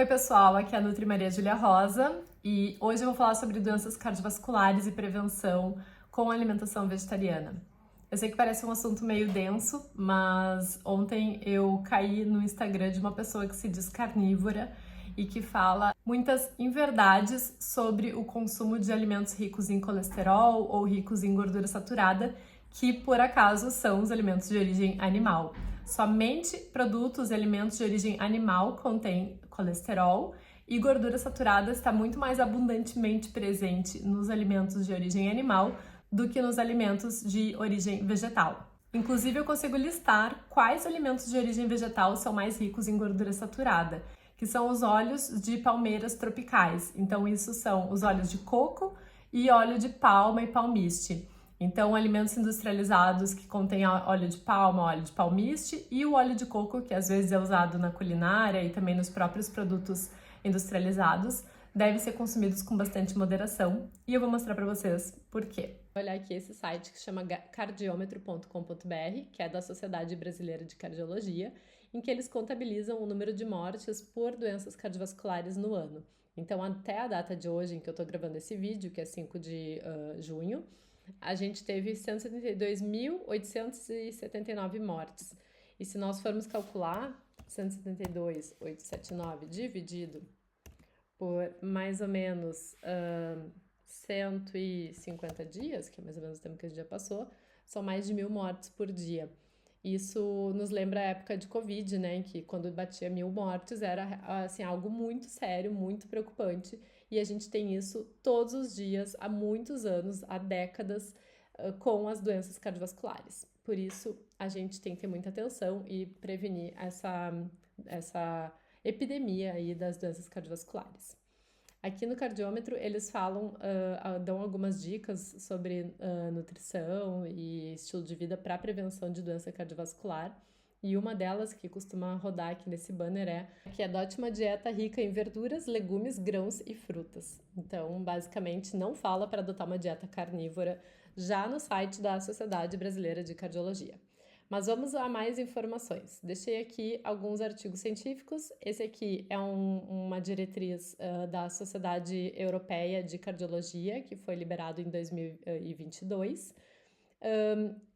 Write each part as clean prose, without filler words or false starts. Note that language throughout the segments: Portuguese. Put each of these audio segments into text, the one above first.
Oi pessoal, aqui é a Nutri Maria Júlia Rosa e hoje eu vou falar sobre doenças cardiovasculares e prevenção com alimentação vegetariana. Eu sei que parece um assunto meio denso, mas ontem eu caí no Instagram de uma pessoa que se diz carnívora e que fala muitas inverdades sobre o consumo de alimentos ricos em colesterol ou ricos em gordura saturada, que por acaso são os alimentos de origem animal. Somente produtos e alimentos de origem animal contêm colesterol e gordura saturada está muito mais abundantemente presente nos alimentos de origem animal do que nos alimentos de origem vegetal. Inclusive, eu consigo listar quais alimentos de origem vegetal são mais ricos em gordura saturada, que são os óleos de palmeiras tropicais. Então, isso são os óleos de coco e óleo de palma e palmiste. Então, alimentos industrializados que contêm óleo de palma, óleo de palmiste e o óleo de coco, que às vezes é usado na culinária e também nos próprios produtos industrializados, devem ser consumidos com bastante moderação. E eu vou mostrar para vocês por quê. Vou olhar aqui esse site que chama cardiômetro.com.br, que é da Sociedade Brasileira de Cardiologia, em que eles contabilizam o número de mortes por doenças cardiovasculares no ano. Então, até a data de hoje em que eu estou gravando esse vídeo, que é 5 de junho, a gente teve 172.879 mortes. E se nós formos calcular 172.879 dividido por mais ou menos 150 dias, que é mais ou menos o tempo que a gente já passou, são mais de 1.000 mortes por dia. Isso nos lembra a época de Covid, né, em que quando batia 1.000 mortes era assim, algo muito sério, muito preocupante, e a gente tem isso todos os dias, há muitos anos, há décadas, com as doenças cardiovasculares. Por isso, a gente tem que ter muita atenção e prevenir essa epidemia aí das doenças cardiovasculares. Aqui no cardiômetro eles falam, dão algumas dicas sobre nutrição e estilo de vida para prevenção de doença cardiovascular. E uma delas que costuma rodar aqui nesse banner é que adote uma dieta rica em verduras, legumes, grãos e frutas. Então, basicamente, não fala para adotar uma dieta carnívora já no site da Sociedade Brasileira de Cardiologia. Mas vamos a mais informações. Deixei aqui alguns artigos científicos. Esse aqui é uma diretriz da Sociedade Europeia de Cardiologia, que foi liberado em 2022.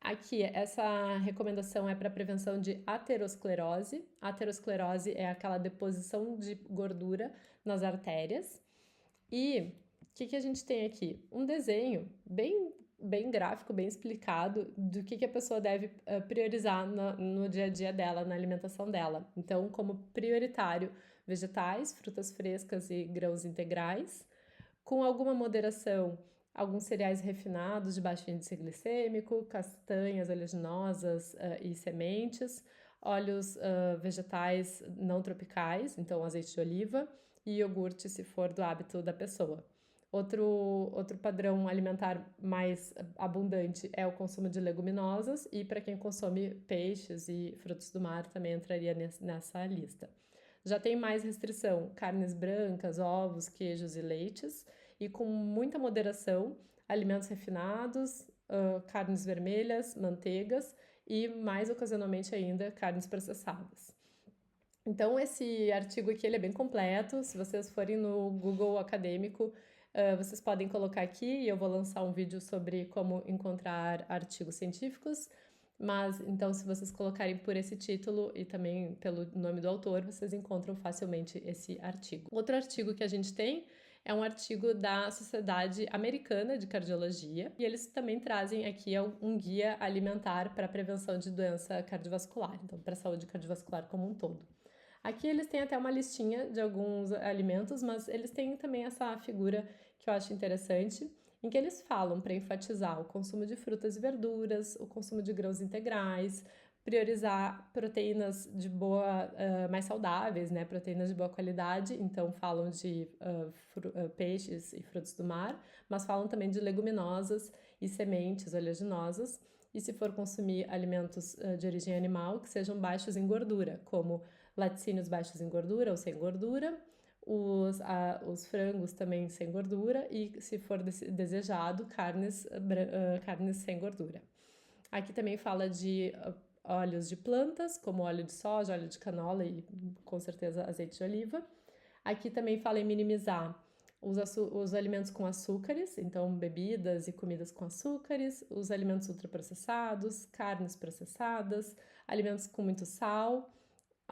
Aqui, essa recomendação é para prevenção de aterosclerose. Aterosclerose é aquela deposição de gordura nas artérias. E o que a gente tem aqui? Um desenho bem gráfico, bem explicado do que a pessoa deve priorizar no dia a dia dela, na alimentação dela. Então, como prioritário, vegetais, frutas frescas e grãos integrais, com alguma moderação, alguns cereais refinados de baixo índice glicêmico, castanhas oleaginosas e sementes, óleos vegetais não tropicais, então azeite de oliva, e iogurte se for do hábito da pessoa. Outro padrão alimentar mais abundante é o consumo de leguminosas, e para quem consome peixes e frutos do mar também entraria nessa lista. Já tem mais restrição: carnes brancas, ovos, queijos e leites, e com muita moderação, alimentos refinados, carnes vermelhas, manteigas e, mais ocasionalmente ainda, carnes processadas. Então, esse artigo aqui ele é bem completo. Se vocês forem no Google acadêmico, vocês podem colocar aqui e eu vou lançar um vídeo sobre como encontrar artigos científicos. Mas, então, se vocês colocarem por esse título e também pelo nome do autor, vocês encontram facilmente esse artigo. Outro artigo que a gente tem é um artigo da Sociedade Americana de Cardiologia, e eles também trazem aqui um guia alimentar para a prevenção de doença cardiovascular, então para a saúde cardiovascular como um todo. Aqui eles têm até uma listinha de alguns alimentos, mas eles têm também essa figura que eu acho interessante, em que eles falam para enfatizar o consumo de frutas e verduras, o consumo de grãos integrais, priorizar proteínas de boa, mais saudáveis, né? Proteínas de boa qualidade. Então falam de peixes e frutos do mar, mas falam também de leguminosas e sementes oleaginosas. E se for consumir alimentos de origem animal, que sejam baixos em gordura, como laticínios baixos em gordura ou sem gordura, os frangos também sem gordura e, se for desejado, carnes sem gordura. Aqui também fala de óleos de plantas, como óleo de soja, óleo de canola e, com certeza, azeite de oliva. Aqui também fala em minimizar os alimentos com açúcares, então bebidas e comidas com açúcares, os alimentos ultraprocessados, carnes processadas, alimentos com muito sal,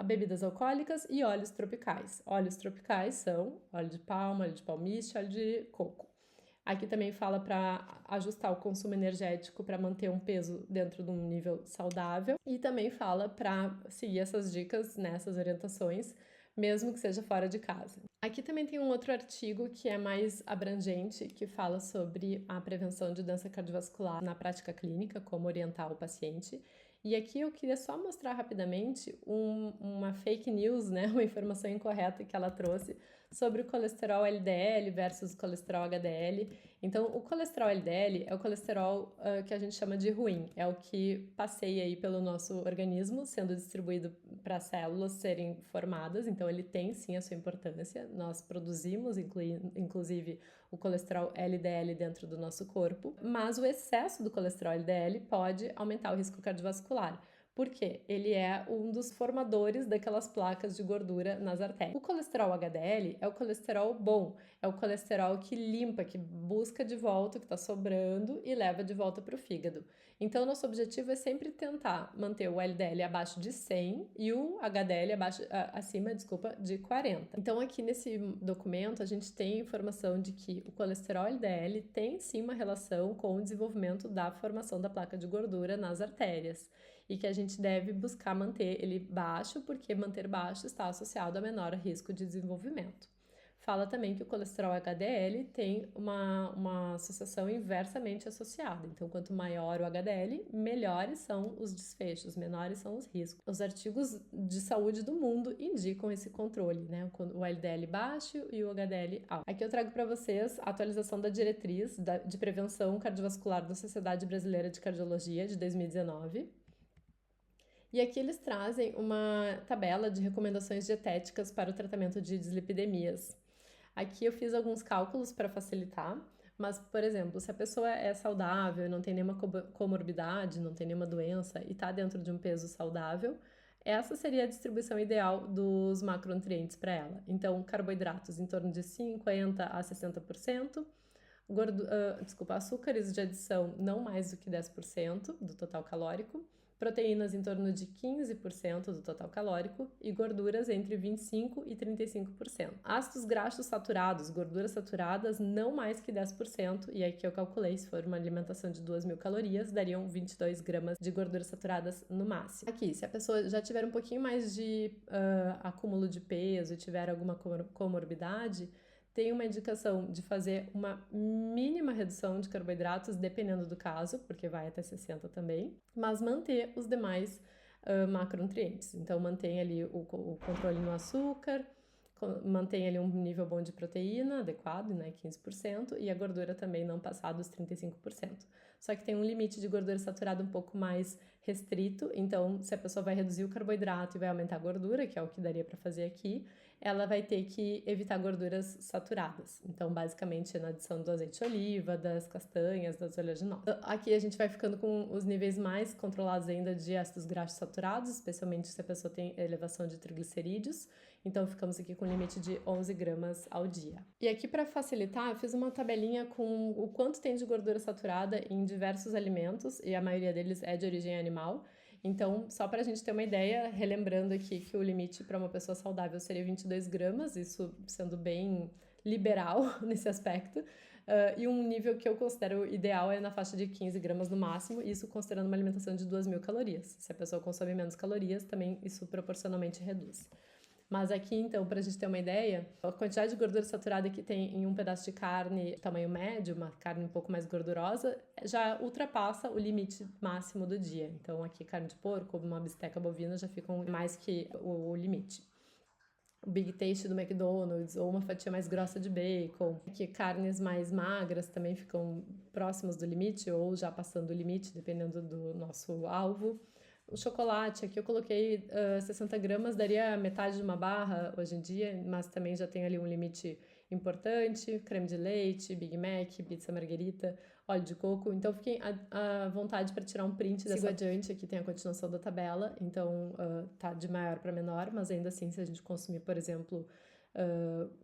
bebidas alcoólicas e óleos tropicais. Óleos tropicais são óleo de palma, óleo de palmiste, óleo de coco. Aqui também fala para ajustar o consumo energético para manter um peso dentro de um nível saudável e também fala para seguir essas dicas, nessas orientações, mesmo que seja fora de casa. Aqui também tem um outro artigo que é mais abrangente, que fala sobre a prevenção de doença cardiovascular na prática clínica, como orientar o paciente. E aqui eu queria só mostrar rapidamente uma fake news, né, uma informação incorreta que ela trouxe sobre o colesterol LDL versus o colesterol HDL. Então, o colesterol LDL é o colesterol que a gente chama de ruim, é o que passeia aí pelo nosso organismo, sendo distribuído para as células serem formadas, então ele tem sim a sua importância. Nós produzimos, inclusive, o colesterol LDL dentro do nosso corpo, mas o excesso do colesterol LDL pode aumentar o risco cardiovascular. Por quê? Ele é um dos formadores daquelas placas de gordura nas artérias. O colesterol HDL é o colesterol bom, é o colesterol que limpa, que busca de volta o que está sobrando e leva de volta para o fígado. Então, nosso objetivo é sempre tentar manter o LDL abaixo de 100 e o HDL acima de 40. Então, aqui nesse documento, a gente tem informação de que o colesterol LDL tem sim uma relação com o desenvolvimento da formação da placa de gordura nas artérias e que a gente deve buscar manter ele baixo, porque manter baixo está associado a menor risco de desenvolvimento. Fala também que o colesterol HDL tem uma associação inversamente associada. Então, quanto maior o HDL, melhores são os desfechos, menores são os riscos. Os artigos de saúde do mundo indicam esse controle, né? O LDL baixo e o HDL alto. Aqui eu trago para vocês a atualização da diretriz de prevenção cardiovascular da Sociedade Brasileira de Cardiologia de 2019. E aqui eles trazem uma tabela de recomendações dietéticas para o tratamento de dislipidemias. Aqui eu fiz alguns cálculos para facilitar, mas, por exemplo, se a pessoa é saudável, não tem nenhuma comorbidade, não tem nenhuma doença e está dentro de um peso saudável, essa seria a distribuição ideal dos macronutrientes para ela. Então, carboidratos em torno de 50% a 60%, açúcares de adição não mais do que 10% do total calórico, proteínas em torno de 15% do total calórico e gorduras entre 25% e 35%. Ácidos graxos saturados, gorduras saturadas, não mais que 10%, e aqui eu calculei, se for uma alimentação de 2.000 calorias, dariam 22 gramas de gorduras saturadas no máximo. Aqui, se a pessoa já tiver um pouquinho mais de acúmulo de peso e tiver alguma comorbidade, tem uma indicação de fazer uma mínima redução de carboidratos, dependendo do caso, porque vai até 60 também, mas manter os demais macronutrientes. Então, mantém ali o controle no açúcar, mantém ali um nível bom de proteína adequado, né, 15%, e a gordura também não passar dos 35%. Só que tem um limite de gordura saturada um pouco mais restrito, então se a pessoa vai reduzir o carboidrato e vai aumentar a gordura, que é o que daria para fazer aqui, ela vai ter que evitar gorduras saturadas. Então, basicamente, na adição do azeite de oliva, das castanhas, das oleaginosas. Aqui a gente vai ficando com os níveis mais controlados ainda de ácidos graxos saturados, especialmente se a pessoa tem elevação de triglicerídeos. Então, ficamos aqui com um limite de 11 gramas ao dia. E aqui, para facilitar, eu fiz uma tabelinha com o quanto tem de gordura saturada em diversos alimentos, e a maioria deles é de origem animal. Então, só para a gente ter uma ideia, relembrando aqui que o limite para uma pessoa saudável seria 22 gramas, isso sendo bem liberal nesse aspecto. E um nível que eu considero ideal é na faixa de 15 gramas no máximo, isso considerando uma alimentação de 2.000 calorias. Se a pessoa consome menos calorias, também isso proporcionalmente reduz. Mas aqui, então, para a gente ter uma ideia, a quantidade de gordura saturada que tem em um pedaço de carne tamanho médio, uma carne um pouco mais gordurosa, já ultrapassa o limite máximo do dia. Então, aqui carne de porco, uma bisteca bovina já ficam mais que o limite. O Big Taste do McDonald's ou uma fatia mais grossa de bacon, que carnes mais magras também ficam próximas do limite ou já passando o limite, dependendo do nosso alvo. O chocolate, aqui eu coloquei 60 gramas, daria metade de uma barra hoje em dia, mas também já tem ali um limite importante. Creme de leite, Big Mac, pizza marguerita, óleo de coco. Então, fiquem à vontade para tirar um print dessa. Sigo adiante, aqui tem a continuação da tabela. Então, tá de maior para menor, mas ainda assim, se a gente consumir, por exemplo,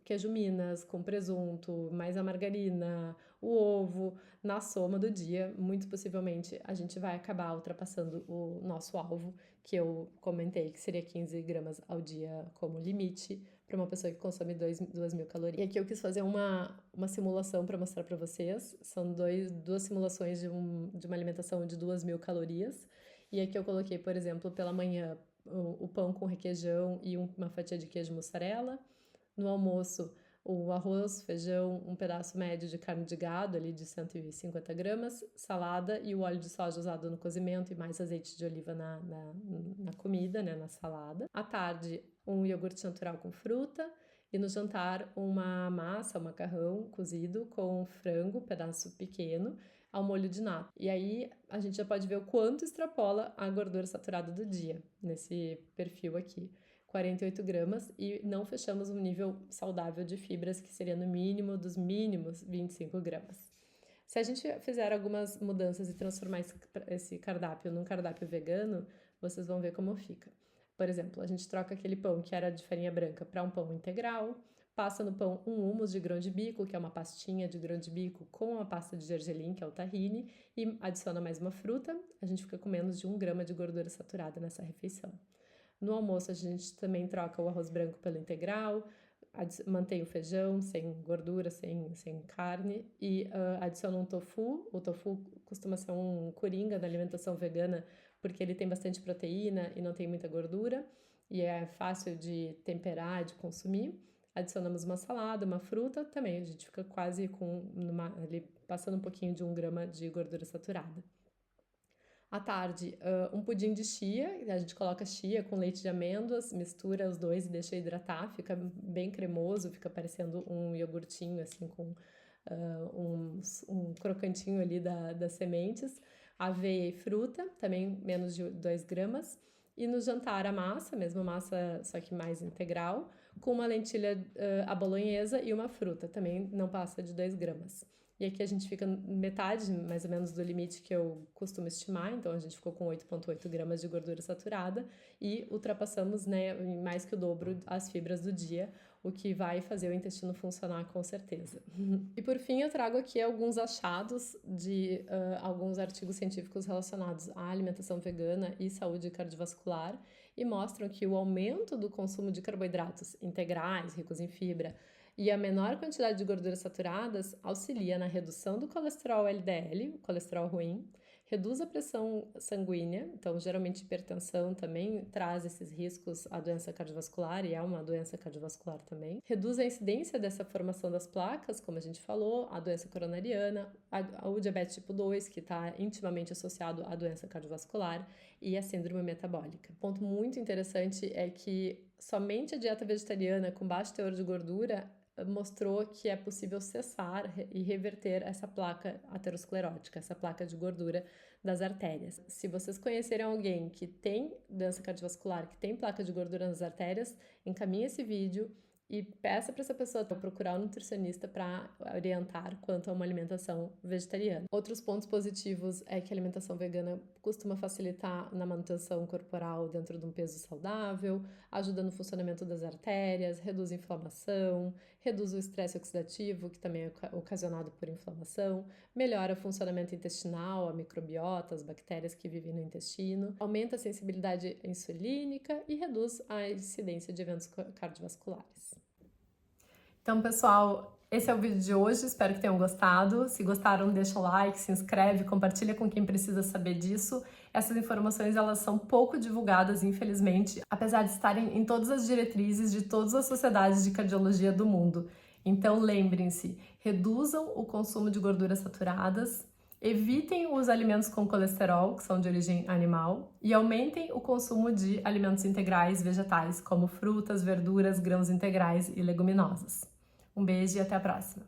queijo Minas com presunto, mais a margarina, o ovo, na soma do dia, muito possivelmente a gente vai acabar ultrapassando o nosso alvo, que eu comentei que seria 15 gramas ao dia como limite para uma pessoa que consome 2.000 calorias. E aqui eu quis fazer uma simulação para mostrar para vocês. São duas simulações de uma alimentação de 2.000 calorias. E aqui eu coloquei, por exemplo, pela manhã o pão com requeijão e uma fatia de queijo mussarela. No almoço, o arroz, feijão, um pedaço médio de carne de gado, ali de 150 gramas, salada e o óleo de soja usado no cozimento e mais azeite de oliva na comida, né, na salada. À tarde, um iogurte natural com fruta. E no jantar, uma massa, um macarrão cozido com frango, pedaço pequeno, ao molho de nata. E aí a gente já pode ver o quanto extrapola a gordura saturada do dia, nesse perfil aqui. 48 gramas e não fechamos um nível saudável de fibras, que seria no mínimo dos mínimos 25 gramas. Se a gente fizer algumas mudanças e transformar esse cardápio num cardápio vegano, vocês vão ver como fica. Por exemplo, a gente troca aquele pão que era de farinha branca para um pão integral, passa no pão um hummus de grão de bico, que é uma pastinha de grão de bico com a pasta de gergelim, que é o tahine, e adiciona mais uma fruta. A gente fica com menos de 1 grama de gordura saturada nessa refeição. No almoço, a gente também troca o arroz branco pelo integral, mantém o feijão sem gordura, sem carne, e adiciona um tofu. O tofu costuma ser um coringa na alimentação vegana, porque ele tem bastante proteína e não tem muita gordura, e é fácil de temperar, de consumir. Adicionamos uma salada, uma fruta, também a gente fica quase ali, passando um pouquinho de 1 grama de gordura saturada. À tarde, um pudim de chia, a gente coloca chia com leite de amêndoas, mistura os dois e deixa hidratar, fica bem cremoso, fica parecendo um iogurtinho, assim, com um crocantinho ali das sementes. Aveia e fruta, também menos de 2 gramas. E no jantar, a massa, mesmo massa, só que mais integral, com uma lentilha à bolonhesa e uma fruta, também não passa de 2 gramas. E aqui a gente fica metade, mais ou menos, do limite que eu costumo estimar, então a gente ficou com 8,8 gramas de gordura saturada e ultrapassamos, né, mais que o dobro as fibras do dia, o que vai fazer o intestino funcionar com certeza. E por fim, eu trago aqui alguns achados de alguns artigos científicos relacionados à alimentação vegana e saúde cardiovascular e mostram que o aumento do consumo de carboidratos integrais, ricos em fibra, e a menor quantidade de gorduras saturadas auxilia na redução do colesterol LDL, o colesterol ruim, reduz a pressão sanguínea, então geralmente hipertensão também traz esses riscos à doença cardiovascular e é uma doença cardiovascular também. Reduz a incidência dessa formação das placas, como a gente falou, a doença coronariana, o diabetes tipo 2, que está intimamente associado à doença cardiovascular, e a síndrome metabólica. Ponto muito interessante é que somente a dieta vegetariana com baixo teor de gordura mostrou que é possível cessar e reverter essa placa aterosclerótica, essa placa de gordura das artérias. Se vocês conhecerem alguém que tem doença cardiovascular, que tem placa de gordura nas artérias, encaminhe esse vídeo e peça para essa pessoa procurar um nutricionista para orientar quanto a uma alimentação vegetariana. Outros pontos positivos é que a alimentação vegana costuma facilitar na manutenção corporal dentro de um peso saudável, ajuda no funcionamento das artérias, reduz a inflamação, reduz o estresse oxidativo, que também é ocasionado por inflamação, melhora o funcionamento intestinal, a microbiota, as bactérias que vivem no intestino, aumenta a sensibilidade insulínica e reduz a incidência de eventos cardiovasculares. Então, pessoal, esse é o vídeo de hoje, espero que tenham gostado. Se gostaram, deixa o like, se inscreve, compartilha com quem precisa saber disso. Essas informações, elas são pouco divulgadas, infelizmente, apesar de estarem em todas as diretrizes de todas as sociedades de cardiologia do mundo. Então, lembrem-se, reduzam o consumo de gorduras saturadas, evitem os alimentos com colesterol, que são de origem animal, e aumentem o consumo de alimentos integrais vegetais, como frutas, verduras, grãos integrais e leguminosas. Um beijo e até a próxima!